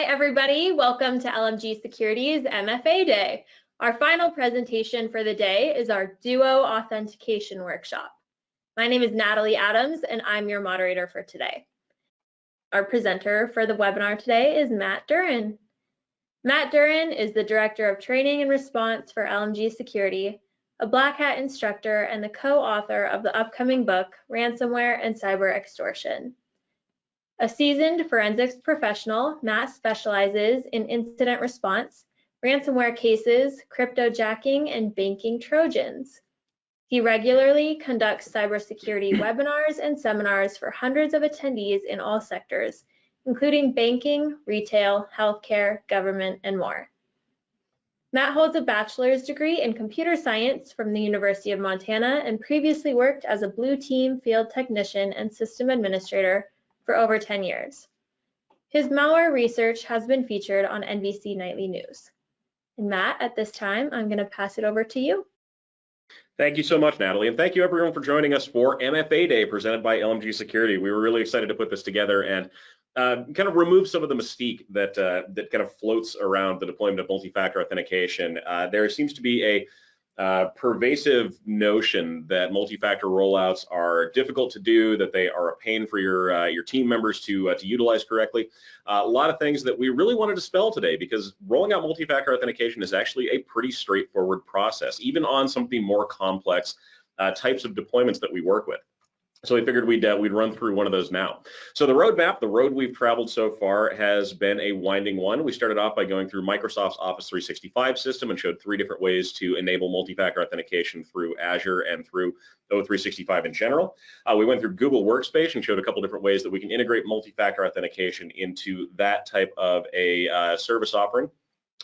Hi, everybody. Welcome to LMG Security's MFA Day. Our final presentation for the day is our Duo Authentication Workshop. My name is Natalie Adams, and I'm your moderator for today. Our presenter for the webinar today is Matt Durin. Matt Durin is the Director of Training and Response for LMG Security, a Black Hat instructor, and the co-author of the upcoming book, Ransomware and Cyber Extortion. A seasoned forensics professional, Matt specializes in incident response, ransomware cases, cryptojacking, and banking Trojans. He regularly conducts cybersecurity webinars and seminars for hundreds of attendees in all sectors, including banking, retail, healthcare, government, and more. Matt holds a bachelor's degree in computer science from the University of Montana and previously worked as a blue team field technician and system administrator for over 10 years. His malware research has been featured on NBC Nightly News. And Matt, at this time, I'm going to pass it over to you. Thank you so much, Natalie, and thank you everyone for joining us for MFA Day presented by LMG Security. We were really excited to put this together and kind of remove some of the mystique that kind of floats around the deployment of multi-factor authentication. There seems to be a pervasive notion that multi-factor rollouts are difficult to do, that they are a pain for your team members to utilize correctly. A lot of things that we really wanted to dispel today, because rolling out multi-factor authentication is actually a pretty straightforward process, even on some of the more complex types of deployments that we work with. So we figured we'd run through one of those now. So the roadmap, the road we've traveled so far has been a winding one. We started off by going through Microsoft's Office 365 system and showed 3 different ways to enable multi-factor authentication through Azure and through O365 in general. We went through Google Workspace and showed a couple different ways that we can integrate multi-factor authentication into that type of a service offering.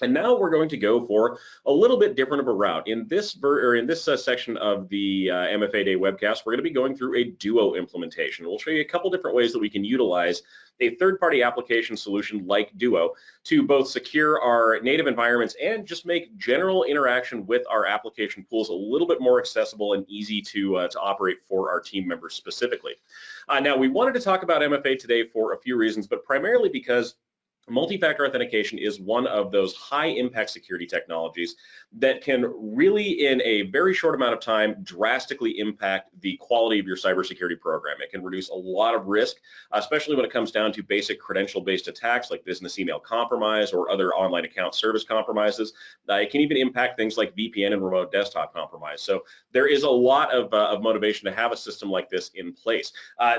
And now we're going to go for a little bit different of a route. In this section of the MFA Day webcast, we're going to be going through a Duo implementation. We'll show you a couple different ways that we can utilize a third-party application solution like Duo to both secure our native environments and just make general interaction with our application pools a little bit more accessible and easy to operate for our team members specifically. Now, we wanted to talk about MFA today for a few reasons, but primarily because multi-factor authentication is one of those high-impact security technologies that can really, in a very short amount of time, drastically impact the quality of your cybersecurity program. It can reduce a lot of risk, especially when it comes down to basic credential-based attacks like business email compromise or other online account service compromises. It can even impact things like VPN and remote desktop compromise. So there is a lot of motivation to have a system like this in place.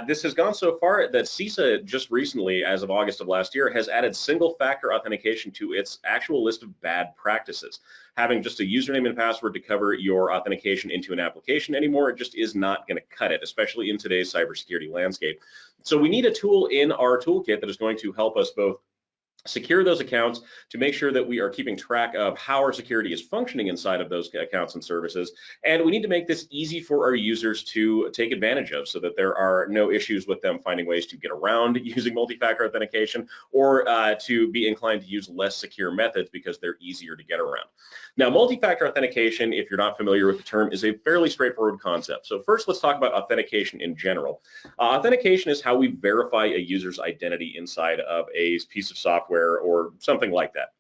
This has gone so far that CISA just recently, as of August of last year, has added single-factor authentication to its actual list of bad practices. Having just a username and password to cover your authentication into an application anymore, it just is not going to cut it, especially in today's cybersecurity landscape. So we need a tool in our toolkit that is going to help us both secure those accounts, to make sure that we are keeping track of how our security is functioning inside of those accounts and services. And we need to make this easy for our users to take advantage of, so that there are no issues with them finding ways to get around using multi-factor authentication, or to be inclined to use less secure methods because they're easier to get around. Now, multi-factor authentication, if you're not familiar with the term, is a fairly straightforward concept. So first, let's talk about authentication in general. Authentication is how we verify a user's identity inside of a piece of software or something like that.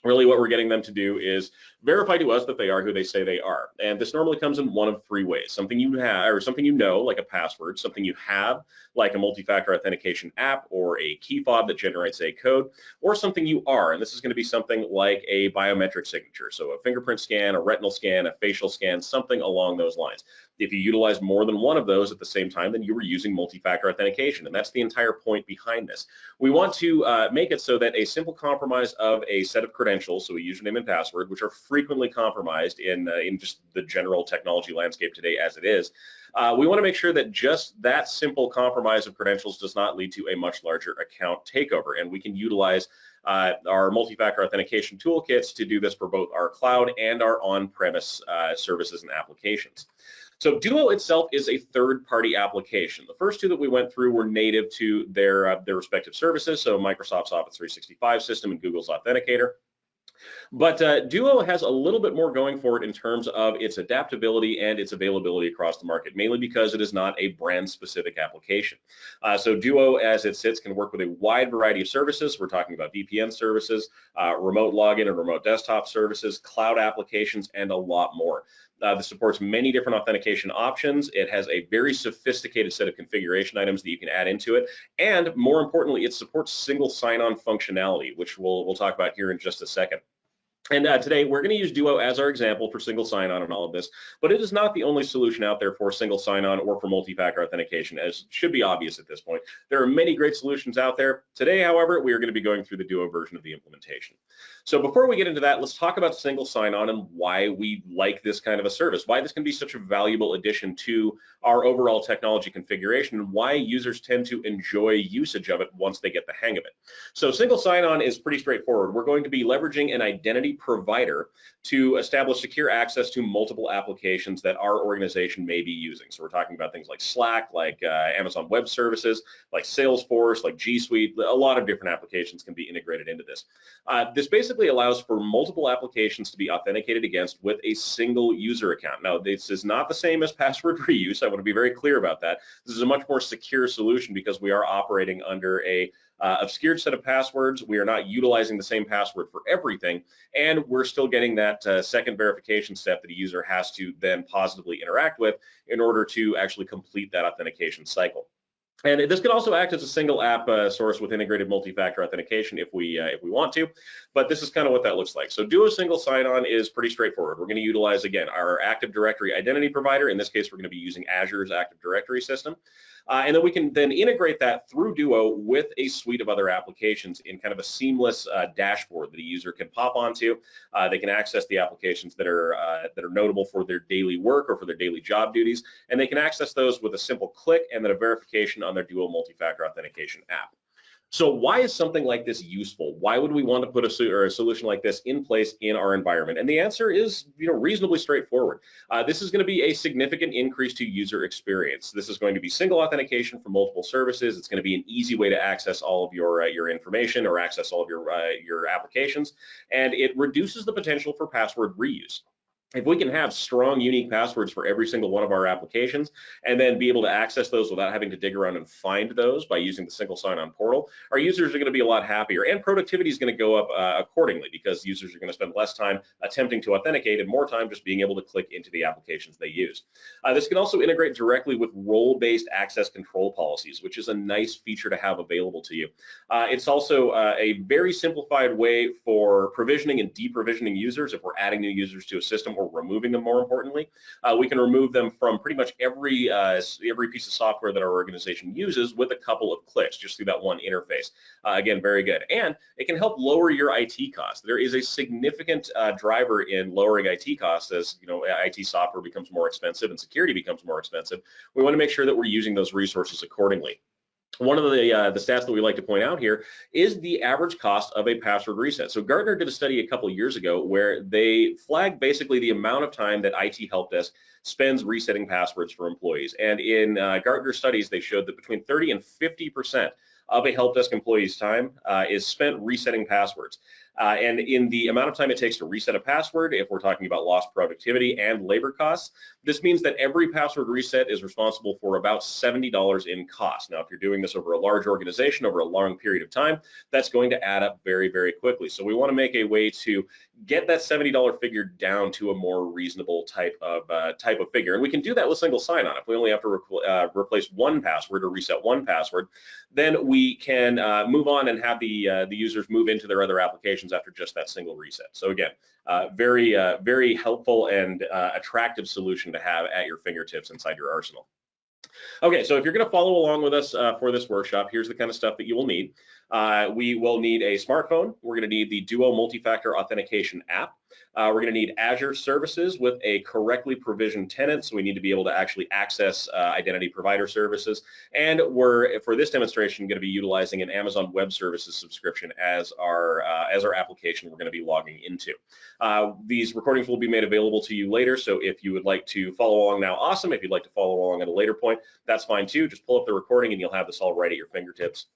Really, what we're getting them to do is verify to us that they are who they say they are. And this normally comes in one of 3 ways: something you have, or something you know, like a password; something you have, like a multi-factor authentication app or a key fob that generates a code; or something you are, and this is going to be something like a biometric signature, so a fingerprint scan, a retinal scan, a facial scan, something along those lines. If you utilize more than one of those at the same time, then you were using multi-factor authentication, and that's the entire point behind this. We want to make it so that a simple compromise of a set of credentials, so a username and password, which are frequently compromised in just the general technology landscape today as it is, we want to make sure that just that simple compromise of credentials does not lead to a much larger account takeover, and we can utilize our multi-factor authentication toolkits to do this for both our cloud and our on-premise services and applications. So Duo itself is a third-party application. The first 2 that we went through were native to their respective services, so Microsoft's Office 365 system and Google's Authenticator. But Duo has a little bit more going for it in terms of its adaptability and its availability across the market, mainly because it is not a brand-specific application. So Duo, as it sits, can work with a wide variety of services. We're talking about VPN services, remote login and remote desktop services, cloud applications, and a lot more. This supports many different authentication options. It has a very sophisticated set of configuration items that you can add into it. And more importantly, it supports single sign-on functionality, which we'll talk about here in just a second. And today we're going to use Duo as our example for single sign-on and all of this, but it is not the only solution out there for single sign-on or for multi-factor authentication, as should be obvious at this point. There are many great solutions out there. Today, however, we are going to be going through the Duo version of the implementation. So before we get into that, let's talk about single sign-on and why we like this kind of a service, why this can be such a valuable addition to our overall technology configuration, and why users tend to enjoy usage of it once they get the hang of it. So single sign-on is pretty straightforward. We're going to be leveraging an identity provider to establish secure access to multiple applications that our organization may be using. So we're talking about things like Slack, like Amazon Web Services, like Salesforce, like G Suite. A lot of different applications can be integrated into this. This basically allows for multiple applications to be authenticated against with a single user account. Now, this is not the same as password reuse. I want to be very clear about that. This is a much more secure solution because we are operating under a obscured set of passwords. We are not utilizing the same password for everything, and we're still getting that second verification step that a user has to then positively interact with in order to actually complete that authentication cycle. And this can also act as a single app source with integrated multi-factor authentication if we want to, but this is kind of what that looks like. So Duo single sign-on is pretty straightforward. We're going to utilize, again, our Active Directory identity provider. In this case, we're going to be using Azure's Active Directory system. And then we can then integrate that through Duo with a suite of other applications in kind of a seamless dashboard that a user can pop onto. They can access the applications that are notable for their daily work or for their daily job duties, and they can access those with a simple click and then a verification on their Duo multi-factor authentication app. So why is something like this useful? Why would we want to put a solution like this in place in our environment? And the answer is, reasonably straightforward. This is going to be a significant increase to user experience. This is going to be single authentication for multiple services. It's going to be an easy way to access all of your information or access all of your applications, and it reduces the potential for password reuse. If we can have strong, unique passwords for every single one of our applications and then be able to access those without having to dig around and find those by using the single sign-on portal, our users are going to be a lot happier, and productivity is going to go up accordingly because users are going to spend less time attempting to authenticate and more time just being able to click into the applications they use. This can also integrate directly with role-based access control policies, which is a nice feature to have available to you. It's also a very simplified way for provisioning and deprovisioning users if we're adding new users to a system or removing them. More importantly, we can remove them from pretty much every piece of software that our organization uses with a couple of clicks, just through that one interface. Again, very good, and it can help lower your IT costs. There is a significant driver in lowering IT costs as IT software becomes more expensive and security becomes more expensive. We want to make sure that we're using those resources accordingly. One of the stats that we like to point out here is the average cost of a password reset. So Gartner did a study a couple of years ago where they flagged basically the amount of time that IT help desk spends resetting passwords for employees. And in Gartner studies, they showed that between 30 and 50% of a help desk employee's time is spent resetting passwords. And in the amount of time it takes to reset a password, if we're talking about lost productivity and labor costs, this means that every password reset is responsible for about $70 in cost. Now, if you're doing this over a large organization over a long period of time, that's going to add up very, very quickly. So we want to make a way to get that $70 figure down to a more reasonable type of figure. And we can do that with single sign-on. If we only have to replace one password or reset one password, then we can move on and have the users move into their other applications after just that single reset. So again, very helpful and attractive solution to have at your fingertips inside your arsenal. Okay, so if you're going to follow along with us for this workshop, here's the kind of stuff that you will need. We will need a smartphone. We're going to need the Duo Multi-Factor Authentication app. We're going to need Azure services with a correctly provisioned tenant, so we need to be able to actually access identity provider services. And we're, for this demonstration, going to be utilizing an Amazon Web Services subscription as our application we're going to be logging into. These recordings will be made available to you later, so if you would like to follow along now, awesome. If you'd like to follow along at a later point, that's fine too. Just pull up the recording and you'll have this all right at your fingertips.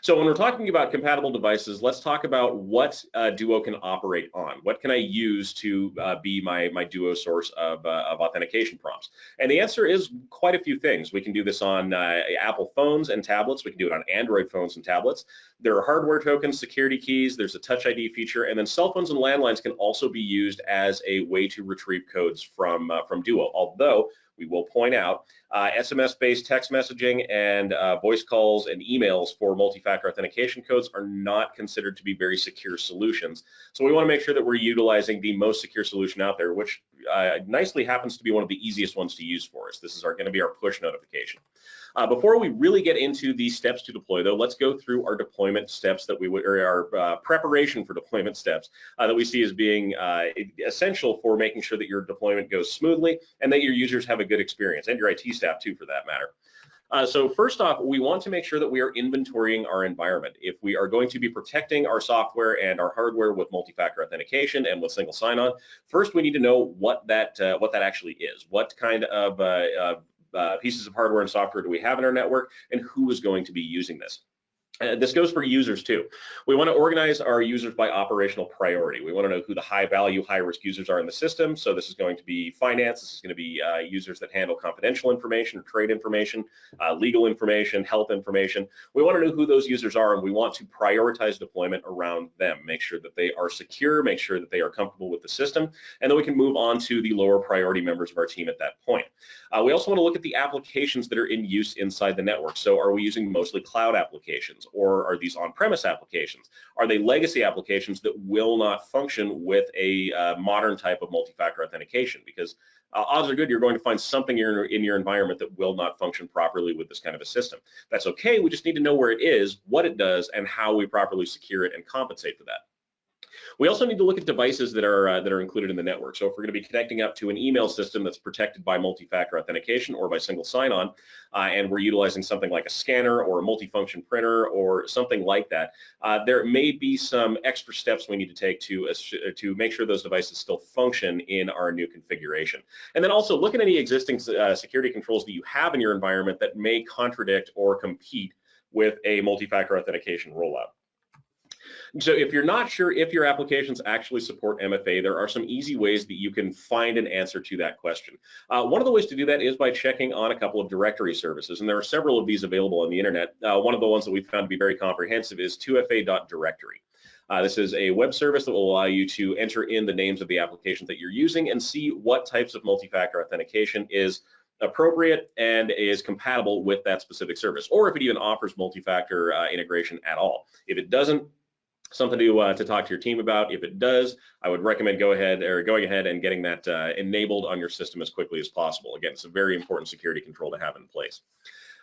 So when we're talking about compatible devices, let's talk about what Duo can operate on. What can I use to be my Duo source of authentication prompts? And the answer is quite a few things. We can do this on Apple phones and tablets. We can do it on Android phones and tablets. There are hardware tokens, security keys, there's a Touch ID feature, and then cell phones and landlines can also be used as a way to retrieve codes from Duo. Although we will point out SMS-based text messaging and voice calls and emails for multi-factor authentication codes are not considered to be very secure solutions. So we want to make sure that we're utilizing the most secure solution out there, which nicely happens to be one of the easiest ones to use for us. This is going to be our push notification. Before we really get into the steps to deploy, though, let's go through our deployment steps that we would, or our preparation for deployment steps that we see as being essential for making sure that your deployment goes smoothly and that your users have a good experience, and your IT staff too, for that matter. So first off, we want to make sure that we are inventorying our environment. If we are going to be protecting our software and our hardware with multi-factor authentication and with single sign-on, first we need to know what that actually is. What kind of pieces of hardware and software do we have in our network, and who is going to be using this? This goes for users too. We want to organize our users by operational priority. We want to know who the high value, high risk users are in the system. So this is going to be finance. This is going to be users that handle confidential information or trade information, legal information, health information. We want to know who those users are, and we want to prioritize deployment around them. Make sure that they are secure, make sure that they are comfortable with the system, and then we can move on to the lower priority members of our team at that point. We also want to look at the applications that are in use inside the network. So are we using mostly cloud applications, or are these on-premise applications? Are they legacy applications that will not function with a modern type of multi-factor authentication? Because odds are good you're going to find something in your environment that will not function properly with this kind of a system. That's okay, we just need to know where it is, what it does, and how we properly secure it and compensate for that. We also need to look at devices that are included in the network. So if we're going to be connecting up to an email system that's protected by multi-factor authentication or by single sign-on, and we're utilizing something like a scanner or a multifunction printer or something like that, there may be some extra steps we need to take to make sure those devices still function in our new configuration. And then also look at any existing security controls that you have in your environment that may contradict or compete with a multi-factor authentication rollout. So if you're not sure if your applications actually support MFA, there are some easy ways that you can find an answer to that question. One of the ways to do that is by checking on a couple of directory services, and there are several of these available on the internet. One of the ones that we've found to be very comprehensive is 2fa.directory. This is a web service that will allow you to enter in the names of the applications that you're using and see what types of multi-factor authentication is appropriate and is compatible with that specific service, or if it even offers multi-factor integration at all. If it doesn't, something to talk to your team about. If it does, I would recommend going ahead and getting that enabled on your system as quickly as possible. Again, it's a very important security control to have in place.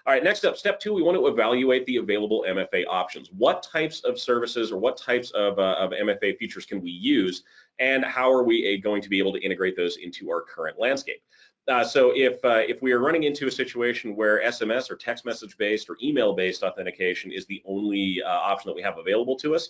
All right, next up, step 2, we want to evaluate the available MFA options. What types of services or what types of MFA features can we use, and how are we going to be able to integrate those into our current landscape? So if we are running into a situation where SMS or text message based or email based authentication is the only option that we have available to us,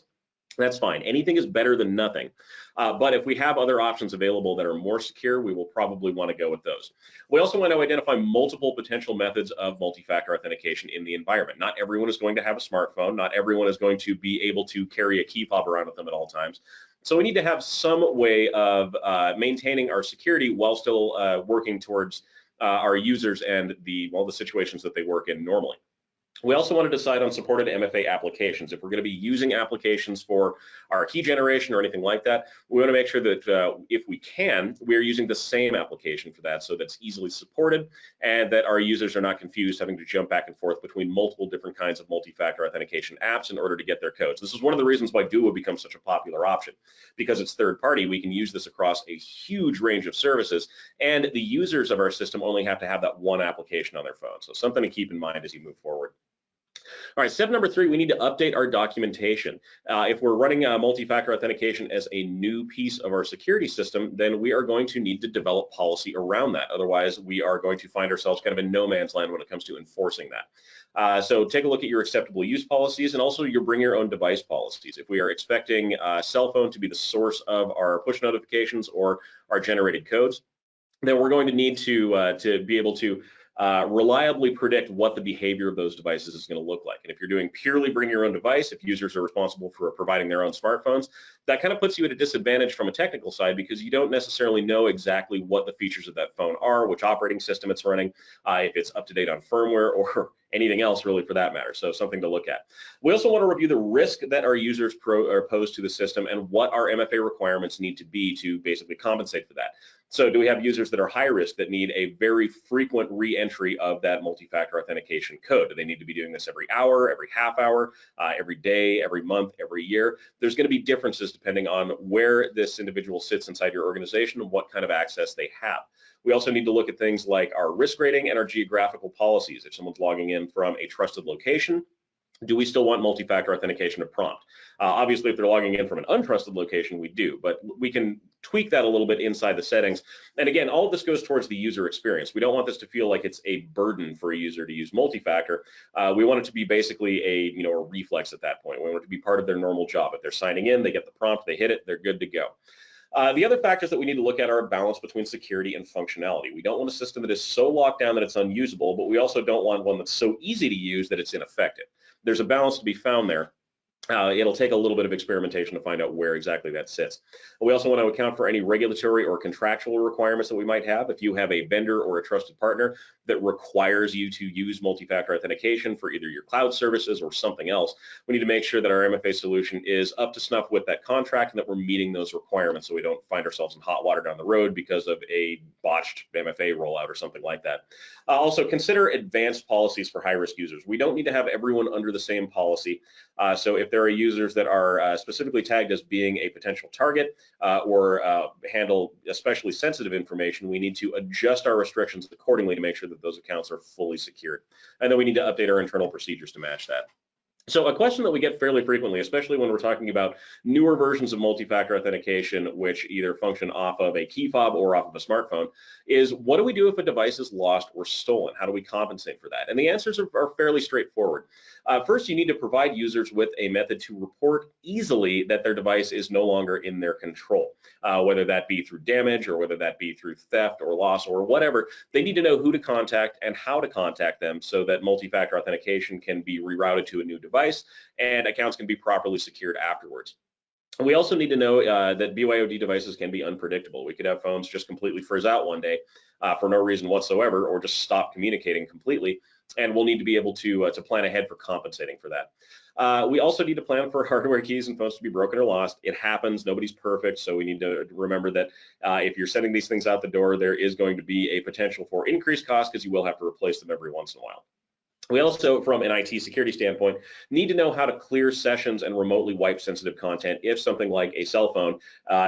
that's fine. Anything is better than nothing. But if we have other options available that are more secure, we will probably want to go with those. We also want to identify multiple potential methods of multi-factor authentication in the environment. Not everyone is going to have a smartphone. Not everyone is going to be able to carry a key fob around with them at all times. So we need to have some way of maintaining our security while still working towards our users and the situations that they work in normally. We also want to decide on supported MFA applications. If we're going to be using applications for our key generation or anything like that, we want to make sure that if we can, we are using the same application for that, so that's easily supported and that our users are not confused having to jump back and forth between multiple different kinds of multi-factor authentication apps in order to get their codes. This is one of the reasons why Duo becomes such a popular option. Because it's third party, we can use this across a huge range of services, and the users of our system only have to have that one application on their phone. So something to keep in mind as you move forward. All right, step number 3, we need to update our documentation. If we're running multi-factor authentication as a new piece of our security system, then we are going to need to develop policy around that. Otherwise, we are going to find ourselves kind of in no man's land when it comes to enforcing that. So take a look at your acceptable use policies and also your bring your own device policies. If we are expecting a cell phone to be the source of our push notifications or our generated codes, then we're going to need to be able to reliably predict what the behavior of those devices is going to look like. And if you're doing purely bring your own device, if users are responsible for providing their own smartphones, that kind of puts you at a disadvantage from a technical side because you don't necessarily know exactly what the features of that phone are, which operating system it's running, if it's up to date on firmware or anything else really for that matter. So something to look at. We also want to review the risk that our users pose to the system and what our MFA requirements need to be to basically compensate for that. So do we have users that are high risk that need a very frequent re-entry of that multi-factor authentication code? Do they need to be doing this every hour, every half hour, every day, every month, every year? There's going to be differences depending on where this individual sits inside your organization and what kind of access they have. We also need to look at things like our risk rating and our geographical policies. If someone's logging in from a trusted location, do we still want multi-factor authentication to prompt? Obviously, if they're logging in from an untrusted location, we do, but we can tweak that a little bit inside the settings. And again, all of this goes towards the user experience. We don't want this to feel like it's a burden for a user to use multi-factor. We want it to be basically a reflex at that point. We want it to be part of their normal job. If they're signing in, they get the prompt, they hit it, they're good to go. The other factors that we need to look at are a balance between security and functionality. We don't want a system that is so locked down that it's unusable, but we also don't want one that's so easy to use that it's ineffective. There's a balance to be found there. It'll take a little bit of experimentation to find out where exactly that sits. We also want to account for any regulatory or contractual requirements that we might have. If you have a vendor or a trusted partner that requires you to use multi-factor authentication for either your cloud services or something else, we need to make sure that our MFA solution is up to snuff with that contract and that we're meeting those requirements so we don't find ourselves in hot water down the road because of a botched MFA rollout or something like that. Also, consider advanced policies for high-risk users. We don't need to have everyone under the same policy. So if there are users that are specifically tagged as being a potential target or handle especially sensitive information, we need to adjust our restrictions accordingly to make sure that those accounts are fully secured. And then we need to update our internal procedures to match that. So a question that we get fairly frequently, especially when we're talking about newer versions of multi-factor authentication, which either function off of a key fob or off of a smartphone, is what do we do if a device is lost or stolen? How do we compensate for that? And the answers are fairly straightforward. First, you need to provide users with a method to report easily that their device is no longer in their control, whether that be through damage or whether that be through theft or loss or whatever. They need to know who to contact and how to contact them so that multi-factor authentication can be rerouted to a new device and accounts can be properly secured afterwards. And we also need to know that BYOD devices can be unpredictable. We could have phones just completely frizz out one day for no reason whatsoever or just stop communicating completely. And we'll need to be able to plan ahead for compensating for that. We also need to plan for hardware keys and phones to be broken or lost. It happens. Nobody's perfect. So we need to remember that if you're sending these things out the door, there is going to be a potential for increased cost because you will have to replace them every once in a while. We also, from an IT security standpoint, need to know how to clear sessions and remotely wipe sensitive content if something like a cell phone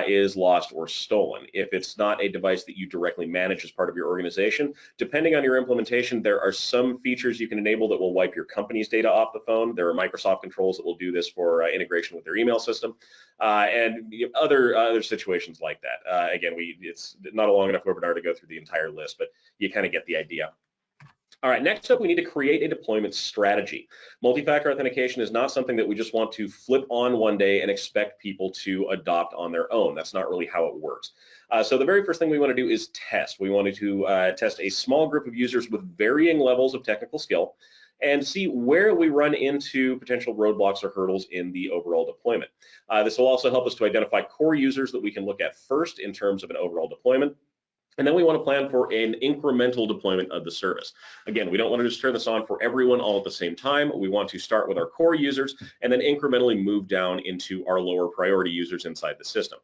is lost or stolen. If it's not a device that you directly manage as part of your organization, depending on your implementation, there are some features you can enable that will wipe your company's data off the phone. There are Microsoft controls that will do this for integration with their email system, and other situations like that. Again, it's not a long enough webinar to go through the entire list, but you kind of get the idea. All right, next up, we need to create a deployment strategy. Multi-factor authentication is not something that we just want to flip on one day and expect people to adopt on their own. That's not really how it works. So the very first thing we want to do is test. We wanted to test a small group of users with varying levels of technical skill and see where we run into potential roadblocks or hurdles in the overall deployment. This will also help us to identify core users that we can look at first in terms of an overall deployment. And then we want to plan for an incremental deployment of the service. Again, we don't want to just turn this on for everyone all at the same time. We want to start with our core users and then incrementally move down into our lower priority users inside the system.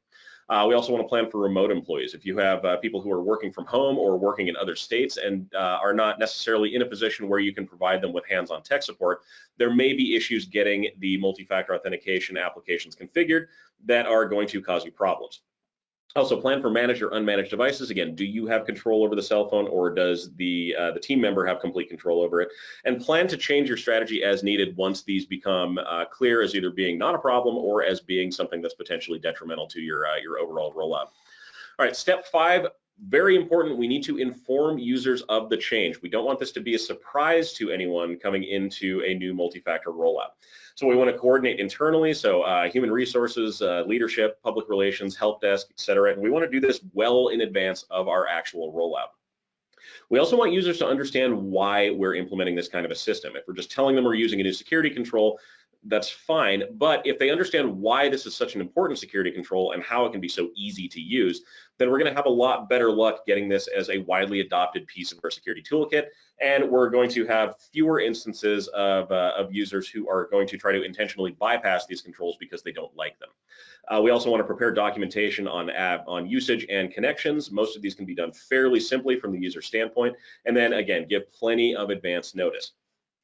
We also want to plan for remote employees. If you have people who are working from home or working in other states and are not necessarily in a position where you can provide them with hands-on tech support, there may be issues getting the multi-factor authentication applications configured that are going to cause you problems. Also, plan for managed or unmanaged devices. Again, do you have control over the cell phone or does the team member have complete control over it? And plan to change your strategy as needed once these become clear as either being not a problem or as being something that's potentially detrimental to your overall rollout. All right, step 5. Very important, we need to inform users of the change. We don't want this to be a surprise to anyone coming into a new multi-factor rollout. So we want to coordinate internally, so human resources, leadership, public relations, help desk, et cetera. And we want to do this well in advance of our actual rollout. We also want users to understand why we're implementing this kind of a system. If we're just telling them we're using a new security control, that's fine, but if they understand why this is such an important security control and how it can be so easy to use, then we're going to have a lot better luck getting this as a widely adopted piece of our security toolkit, and we're going to have fewer instances of users who are going to try to intentionally bypass these controls because they don't like them. We also want to prepare documentation on usage and connections. Most of these can be done fairly simply from the user standpoint, and then again, give plenty of advance notice.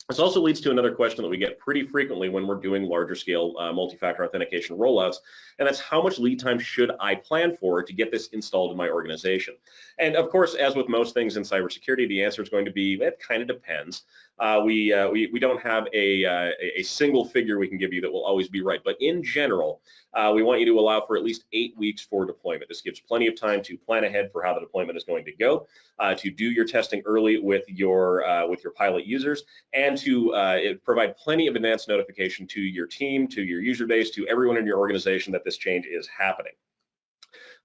This also leads to another question that we get pretty frequently when we're doing larger scale multi-factor authentication rollouts, and that's how much lead time should I plan for to get this installed in my organization? And of course, as with most things in cybersecurity, the answer is going to be, it kind of depends. We don't have a single figure we can give you that will always be right, but in general, we want you to allow for at least 8 weeks for deployment. This gives plenty of time to plan ahead for how the deployment is going to go, to do your testing early with your pilot users, and to provide plenty of advance notification to your team, to your user base, to everyone in your organization that this change is happening.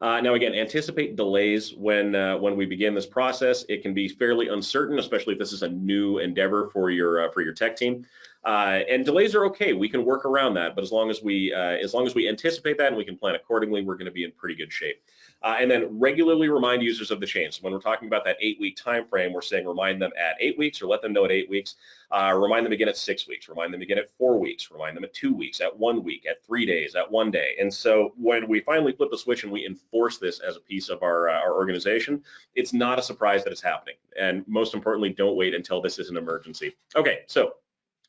Now again, anticipate delays when we begin this process. It can be fairly uncertain, especially if this is a new endeavor for your tech team. And delays are okay. We can work around that, but as long as we anticipate that and we can plan accordingly, we're going to be in pretty good shape. And then regularly remind users of the change. So when we're talking about that 8-week time frame, we're saying remind them at 8 weeks or let them know at 8 weeks. Remind them again at 6 weeks. Remind them again at 4 weeks. Remind them at 2 weeks, at 1 week, at 3 days, at 1 day. And so when we finally flip the switch and we enforce this as a piece of our organization, it's not a surprise that it's happening. And most importantly, don't wait until this is an emergency. Okay, so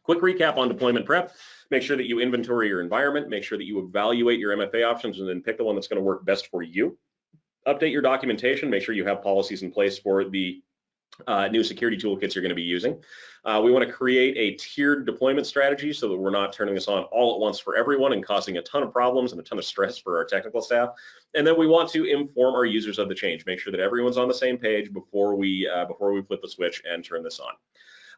quick recap on deployment prep. Make sure that you inventory your environment. Make sure that you evaluate your MFA options and then pick the one that's going to work best for you. Update your documentation. Make sure you have policies in place for the new security toolkits you're going to be using. We want to create a tiered deployment strategy so that we're not turning this on all at once for everyone and causing a ton of problems and a ton of stress for our technical staff. And then we want to inform our users of the change. Make sure that everyone's on the same page before we flip the switch and turn this on.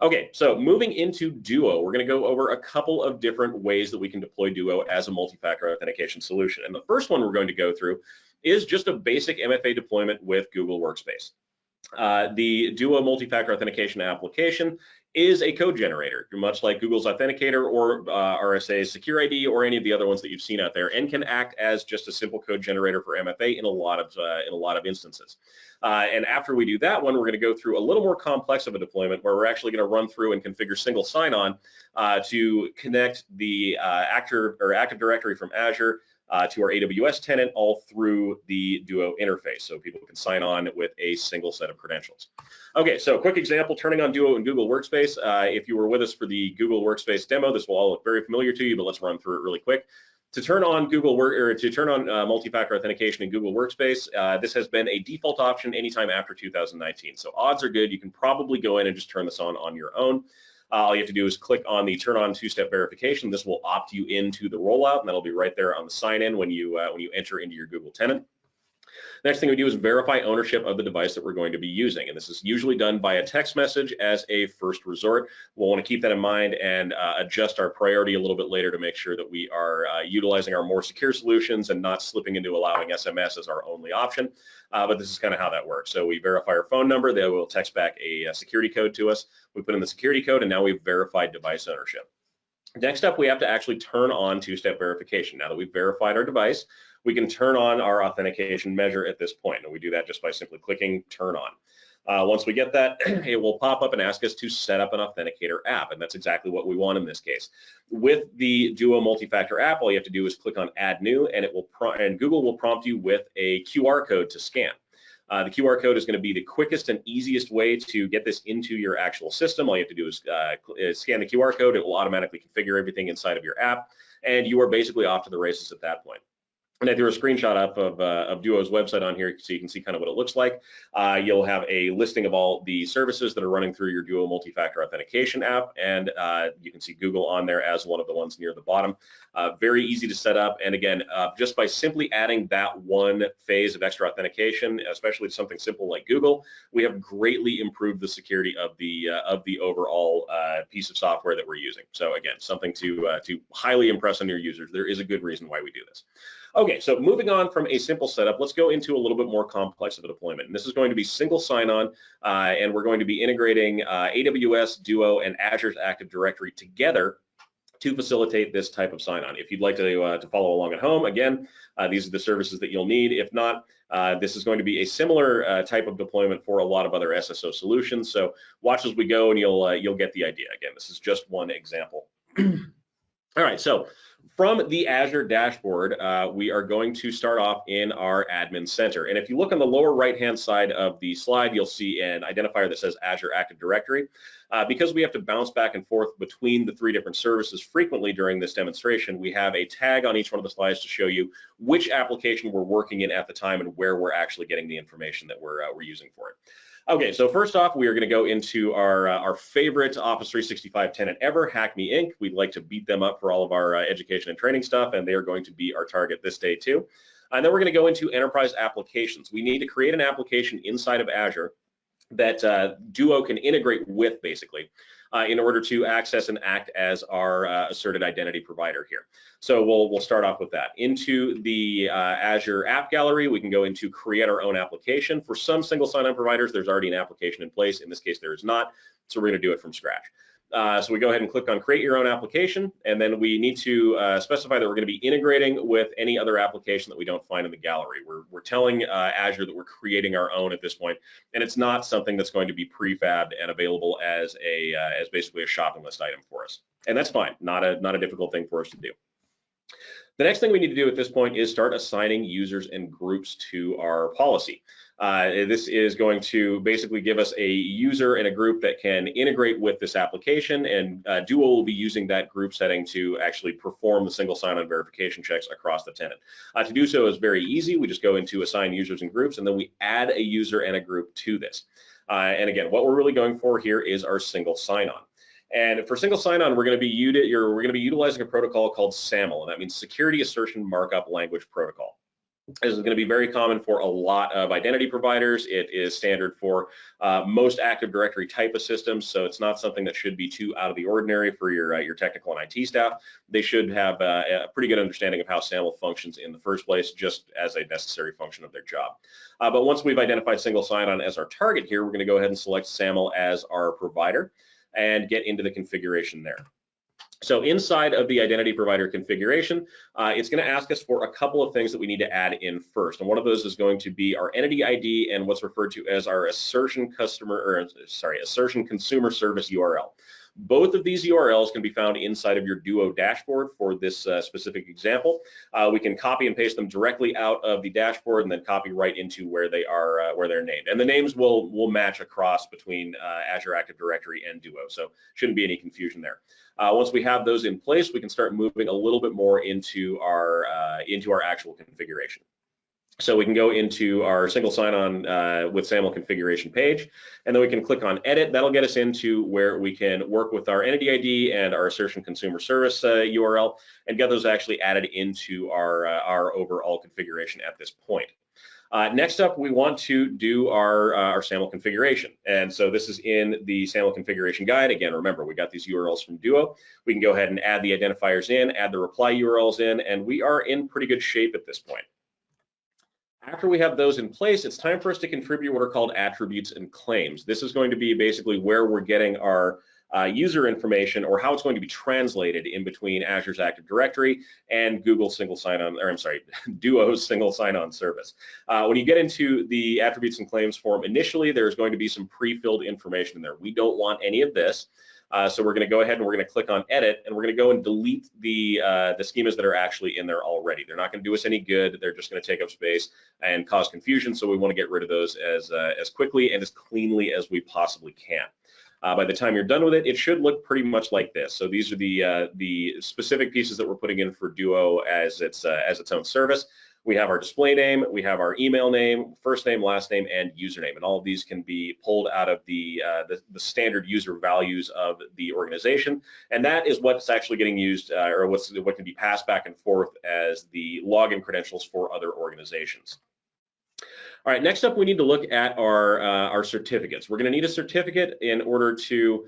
Okay, so moving into Duo, we're going to go over a couple of different ways that we can deploy Duo as a multi-factor authentication solution. And the first one we're going to go through is just a basic MFA deployment with Google Workspace. The Duo Multi-Factor Authentication application is a code generator, much like Google's Authenticator or RSA's Secure ID or any of the other ones that you've seen out there, and can act as just a simple code generator for MFA in a lot of instances. And after we do that one, we're going to go through a little more complex of a deployment where we're actually going to run through and configure single sign-on to connect the Active Directory from Azure to our AWS tenant all through the Duo interface, so people can sign on with a single set of credentials. Okay, so quick example, turning on Duo in Google Workspace. If you were with us for the Google Workspace demo, this will all look very familiar to you, but let's run through it really quick. To turn on multi-factor authentication in Google Workspace, this has been a default option anytime after 2019. So odds are good you can probably go in and just turn this on your own. All you have to do is click on the turn on two-step verification. This will opt you into the rollout, and that'll be right there on the sign-in when you enter into your Google tenant. Next thing we do is verify ownership of the device that we're going to be using, and this is usually done by a text message as a first resort. We'll want to keep that in mind and adjust our priority a little bit later to make sure that we are utilizing our more secure solutions and not slipping into allowing SMS as our only option. But this is kind of how that works. So we verify our phone number, they will text back a security code to us. We put in the security code, and now we've verified device ownership. Next up, we have to actually turn on two-step verification. Now that we've verified our device, we can turn on our authentication measure at this point, and we do that just by simply clicking turn on. Once we get that, it will pop up and ask us to set up an authenticator app, and that's exactly what we want in this case. With the Duo multi-factor app, all you have to do is click on Add New, and Google will prompt you with a QR code to scan. The QR code is going to be the quickest and easiest way to get this into your actual system. All you have to do is scan the QR code. It will automatically configure everything inside of your app, and you are basically off to the races at that point. And I threw a screenshot up of Duo's website on here so you can see kind of what it looks like. You'll have a listing of all the services that are running through your Duo multi-factor authentication app, and you can see Google on there as one of the ones near the bottom. Very easy to set up, and again, just by simply adding that one phase of extra authentication, especially to something simple like Google, we have greatly improved the security of the overall piece of software that we're using. So again, something to highly impress on your users. There is a good reason why we do this. Okay, so moving on from a simple setup, let's go into a little bit more complex of a deployment. And this is going to be single sign-on, and we're going to be integrating AWS, Duo, and Azure's Active Directory together to facilitate this type of sign-on. If you'd like to follow along at home, again, these are the services that you'll need. If not, this is going to be a similar type of deployment for a lot of other SSO solutions. So watch as we go, and you'll get the idea. Again, this is just one example. All right, so from the Azure dashboard, we are going to start off in our admin center. And if you look on the lower right-hand side of the slide, you'll see an identifier that says Azure Active Directory. Because we have to bounce back and forth between the 3 different services frequently during this demonstration, we have a tag on each one of the slides to show you which application we're working in at the time and where we're actually getting the information that we're using for it. Okay, so first off, we are going to go into our favorite Office 365 tenant ever, Hack Me Inc. We'd like to beat them up for all of our education and training stuff, and they are going to be our target this day too. And then we're going to go into enterprise applications. We need to create an application inside of Azure that Duo can integrate with, basically, in order to access and act as our asserted identity provider here. So we'll start off with that. Into the Azure App Gallery, we can go into create our own application. For some single sign-on providers, there's already an application in place. In this case, there is not, so we're going to do it from scratch. So we go ahead and click on create your own application, and then we need to specify that we're going to be integrating with any other application that we don't find in the gallery. We're telling Azure that we're creating our own at this point, and it's not something that's going to be prefabbed and available as basically a shopping list item for us. And that's fine, not a difficult thing for us to do. The next thing we need to do at this point is start assigning users and groups to our policy. This is going to basically give us a user and a group that can integrate with this application, and Duo will be using that group setting to actually perform the single sign-on verification checks across the tenant. To do so is very easy. We just go into assign users and groups, and then we add a user and a group to this. And again, what we're really going for here is our single sign-on. And for single sign-on, we're going to be utilizing a protocol called Saml, and that means Security Assertion Markup Language Protocol. This is going to be very common for a lot of identity providers. It is standard for most Active Directory type of systems, so it's not something that should be too out of the ordinary for your technical and IT staff. They should have a pretty good understanding of how Saml functions in the first place, just as a necessary function of their job. But once we've identified single sign-on as our target here, we're going to go ahead and select Saml as our provider and get into the configuration there. So inside of the identity provider configuration, it's going to ask us for a couple of things that we need to add in first. And one of those is going to be our entity ID and what's referred to as our assertion consumer service URL. Both of these URLs can be found inside of your Duo dashboard for this specific example. We can copy and paste them directly out of the dashboard and then copy right into where they're named. And the names will match across between Azure Active Directory and Duo, so shouldn't be any confusion there. Once we have those in place, we can start moving a little bit more into our actual configuration. So we can go into our single sign-on with Saml configuration page, and then we can click on edit. That'll get us into where we can work with our entity ID and our assertion consumer service URL and get those actually added into our overall configuration at this point. Next up, we want to do our Saml configuration. And so this is in the Saml configuration guide. Again, remember, we got these URLs from Duo. We can go ahead and add the identifiers in, add the reply URLs in, and we are in pretty good shape at this point. After we have those in place, it's time for us to contribute what are called attributes and claims. This is going to be basically where we're getting our user information, or how it's going to be translated in between Azure's Active Directory and Google's single sign-on, or I'm sorry, Duo's single sign-on service. When you get into the attributes and claims form, initially there's going to be some pre-filled information in there. We don't want any of this. So we're going to go ahead and we're going to click on edit, and we're going to go and delete the schemas that are actually in there already. They're not going to do us any good. They're just going to take up space and cause confusion. So we want to get rid of those as quickly and as cleanly as we possibly can. By the time you're done with it, it should look pretty much like this. So these are the specific pieces that we're putting in for Duo as its own service. We have our display name, we have our email name, first name, last name, and username, and all of these can be pulled out of the standard user values of the organization, and that is what's actually getting used, or what can be passed back and forth as the login credentials for other organizations. All right, next up, we need to look at our certificates. We're going to need a certificate in order to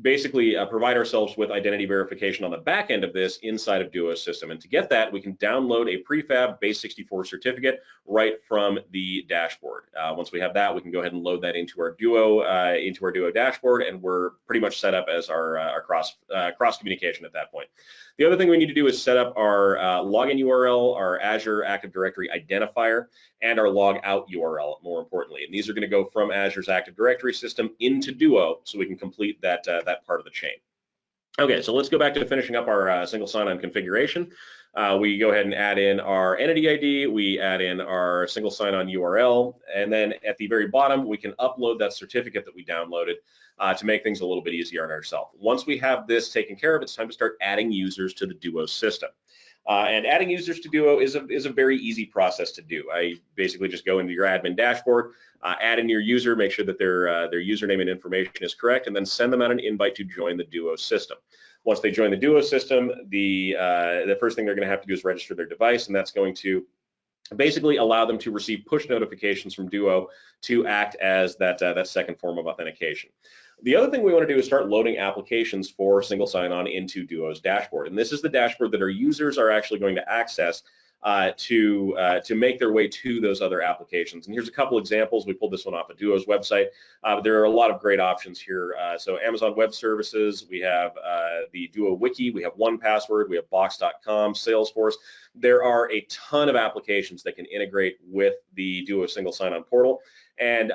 basically provide ourselves with identity verification on the back end of this inside of Duo's system. And to get that, we can download a prefab base64 certificate right from the dashboard. Once we have that, we can go ahead and load that into our Duo dashboard, and we're pretty much set up as our cross communication at that point. The other thing we need to do is set up our login URL, our Azure Active Directory identifier, and our log out URL, more importantly. And these are going to go from Azure's Active Directory system into Duo, so we can complete that part of the chain. Okay, so let's go back to finishing up our single sign-on configuration. We go ahead and add in our entity ID, we add in our single sign-on URL, and then at the very bottom, we can upload that certificate that we downloaded to make things a little bit easier on ourselves. Once we have this taken care of, it's time to start adding users to the Duo system. And adding users to Duo is a very easy process to do. I basically just go into your admin dashboard, add in your user, make sure that their username and information is correct, and then send them out an invite to join the Duo system. Once they join the Duo system, the first thing they're going to have to do is register their device, and that's going to basically allow them to receive push notifications from Duo to act as that second form of authentication. The other thing we want to do is start loading applications for single sign-on into Duo's dashboard. And this is the dashboard that our users are actually going to access to make their way to those other applications. And here's a couple examples. We pulled this one off of Duo's website. There are a lot of great options here. So Amazon Web Services, we have the Duo Wiki, we have 1Password, we have Box.com, Salesforce. There are a ton of applications that can integrate with the Duo single sign-on portal. And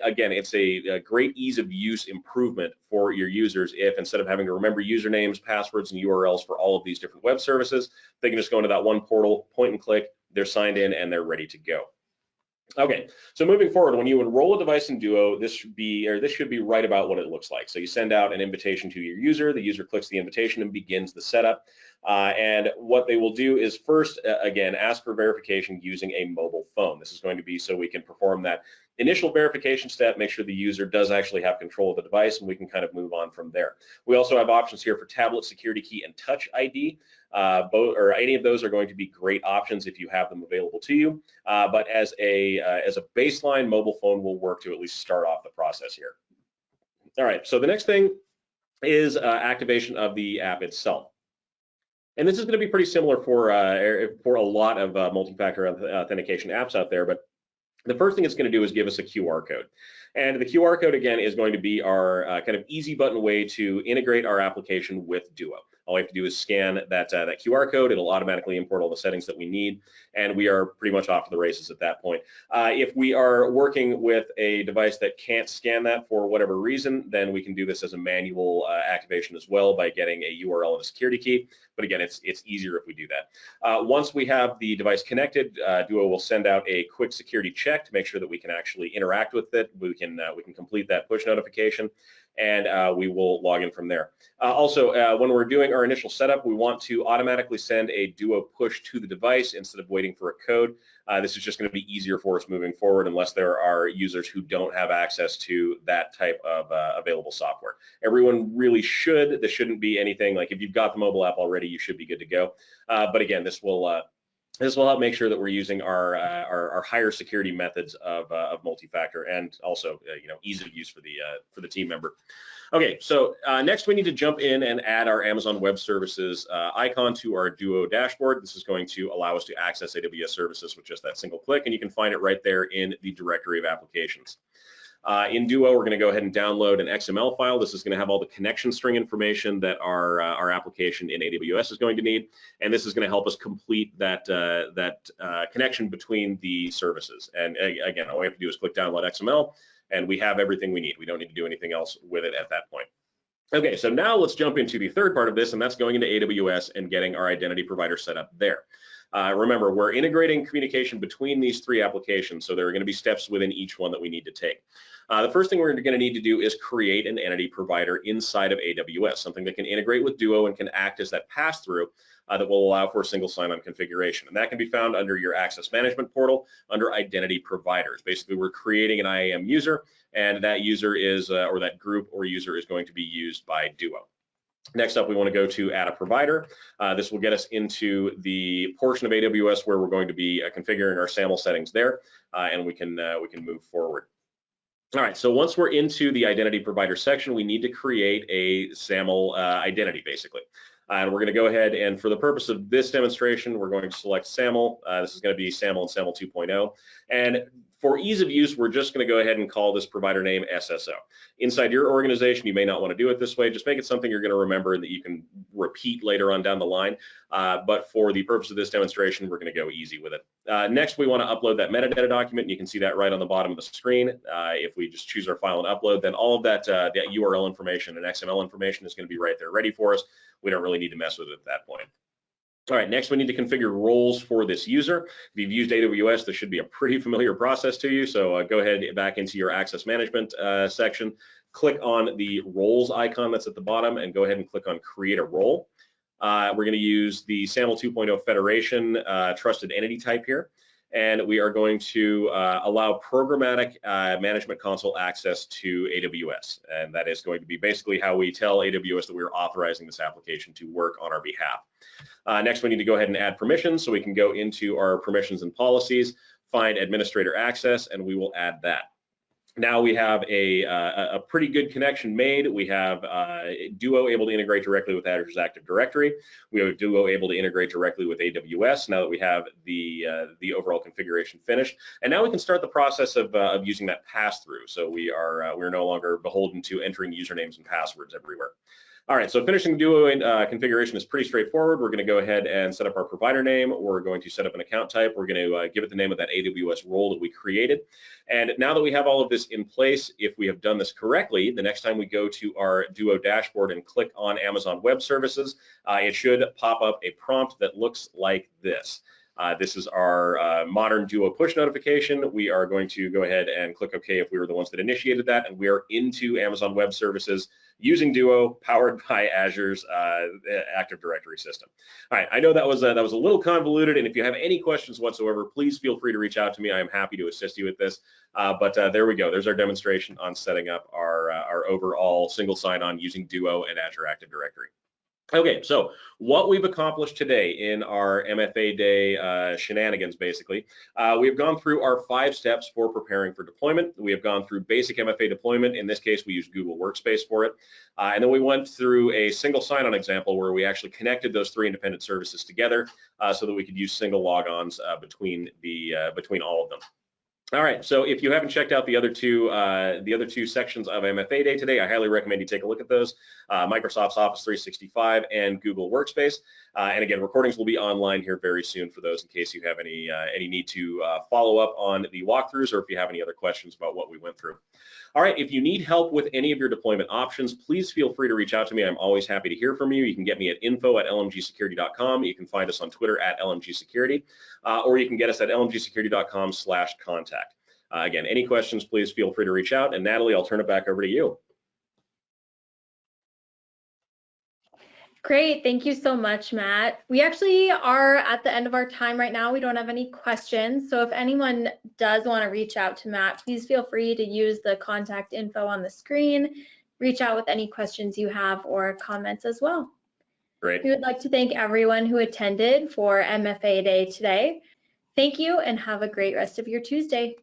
again, it's a great ease of use improvement for your users if instead of having to remember usernames, passwords, and URLs for all of these different web services, they can just go into that one portal, point and click, they're signed in, and they're ready to go. Okay, so moving forward, when you enroll a device in Duo, this should be right about what it looks like. So you send out an invitation to your user, the user clicks the invitation and begins the setup. And what they will do is first, again, ask for verification using a mobile phone. This is going to be so we can perform that initial verification step, make sure the user does actually have control of the device, and we can kind of move on from there. We also have options here for tablet security key and touch ID. Any of those are going to be great options if you have them available to you. But as a baseline, mobile phone will work to at least start off the process here. All right, so the next thing is activation of the app itself. And this is going to be pretty similar for a lot of multi-factor authentication apps out there, but the first thing it's going to do is give us a QR code. And the QR code, again, is going to be our kind of easy button way to integrate our application with Duo. All we have to do is scan that QR code. It'll automatically import all the settings that we need, and we are pretty much off to the races at that point. If we are working with a device that can't scan that for whatever reason, then we can do this as a manual activation as well by getting a URL and a security key. But again, it's easier if we do that. Once we have the device connected, Duo will send out a quick security check to make sure that we can actually interact with it. We can complete that push notification, and we will log in from there. Also, when we're doing our initial setup, we want to automatically send a Duo push to the device instead of waiting for a code. This is just going to be easier for us moving forward unless there are users who don't have access to that type of available software. Everyone really should. This shouldn't be anything like if you've got the mobile app already, you should be good to go. But again, this will help make sure that we're using our higher security methods of multi-factor and also ease of use for the team member. Okay, so next we need to jump in and add our Amazon Web Services icon to our Duo dashboard. This is going to allow us to access AWS services with just that single click, and you can find it right there in the directory of applications. In Duo, we're going to go ahead and download an XML file. This is going to have all the connection string information that our application in AWS is going to need, and this is going to help us complete that connection between the services. And again, all we have to do is click download XML, and we have everything we need. We don't need to do anything else with it at that point. Okay, so now let's jump into the third part of this, and that's going into AWS and getting our identity provider set up there. Remember, we're integrating communication between these three applications, so there are going to be steps within each one that we need to take. The first thing we're going to need to do is create an entity provider inside of AWS, something that can integrate with Duo and can act as that pass-through that will allow for a single sign-on configuration. And that can be found under your access management portal under identity providers. Basically, we're creating an IAM user, and that user is, or that group or user is going to be used by Duo. Next up, we want to go to add a provider. This will get us into the portion of AWS where we're going to be configuring our SAML settings there, and we can move forward. All right, so once we're into the identity provider section, we need to create a SAML identity, basically. And we're going to go ahead and for the purpose of this demonstration, we're going to select SAML. This is going to be SAML and SAML 2.0. And for ease of use, we're just going to go ahead and call this provider name SSO. Inside your organization, you may not want to do it this way. Just make it something you're going to remember and that you can repeat later on down the line. But for the purpose of this demonstration, we're going to go easy with it. Next, we want to upload that metadata document. And you can see that right on the bottom of the screen. If we just choose our file and upload, then all of that, that URL information and XML information is going to be right there ready for us. We don't really need to mess with it at that point. All right, next we need to configure roles for this user. If you've used AWS, this should be a pretty familiar process to you. So go ahead back into your access management section, click on the roles icon that's at the bottom and go ahead and click on create a role. We're going to use the SAML 2.0 Federation trusted entity type here. And we are going to allow programmatic management console access to AWS. And that is going to be basically how we tell AWS that we're authorizing this application to work on our behalf. Next, we need to go ahead and add permissions. So we can go into our permissions and policies, find administrator access, and we will add that. Now we have a pretty good connection made. We have Duo able to integrate directly with Azure's Active Directory. We have Duo able to integrate directly with AWS now that we have the overall configuration finished. And now we can start the process of using that pass-through. So we're no longer beholden to entering usernames and passwords everywhere. All right, so finishing Duo configuration is pretty straightforward. We're going to go ahead and set up our provider name. We're going to set up an account type. We're going to give it the name of that AWS role that we created. And now that we have all of this in place, if we have done this correctly, the next time we go to our Duo dashboard and click on Amazon Web Services, it should pop up a prompt that looks like this. This is our modern Duo push notification. We are going to go ahead and click OK if we were the ones that initiated that, and we are into Amazon Web Services using Duo, powered by Azure's Active Directory system. All right, I know that was a little convoluted, and if you have any questions whatsoever, please feel free to reach out to me. I am happy to assist you with this. But there we go. There's our demonstration on setting up our overall single sign-on using Duo and Azure Active Directory. Okay, so what we've accomplished today in our MFA Day shenanigans, basically, we have gone through our 5 steps for preparing for deployment. We have gone through basic MFA deployment. In this case, we used Google Workspace for it. And then we went through a single sign-on example where we actually connected those 3 independent services together so that we could use single logons between all of them. All right, so if you haven't checked out the other two sections of MFA Day today, I highly recommend you take a look at those, Microsoft's Office 365 and Google Workspace. And again, recordings will be online here very soon for those in case you have any need to follow up on the walkthroughs or if you have any other questions about what we went through. All right, if you need help with any of your deployment options, please feel free to reach out to me. I'm always happy to hear from you. You can get me at info@lmgsecurity.com. You can find us on Twitter at lmgsecurity, or you can get us at lmgsecurity.com/contact. Again, any questions, please feel free to reach out. And Natalie, I'll turn it back over to you. Great, thank you so much, Matt. We actually are at the end of our time right now. We don't have any questions. So if anyone does want to reach out to Matt, please feel free to use the contact info on the screen. Reach out with any questions you have or comments as well. Great. We would like to thank everyone who attended for MFA Day today. Thank you and have a great rest of your Tuesday.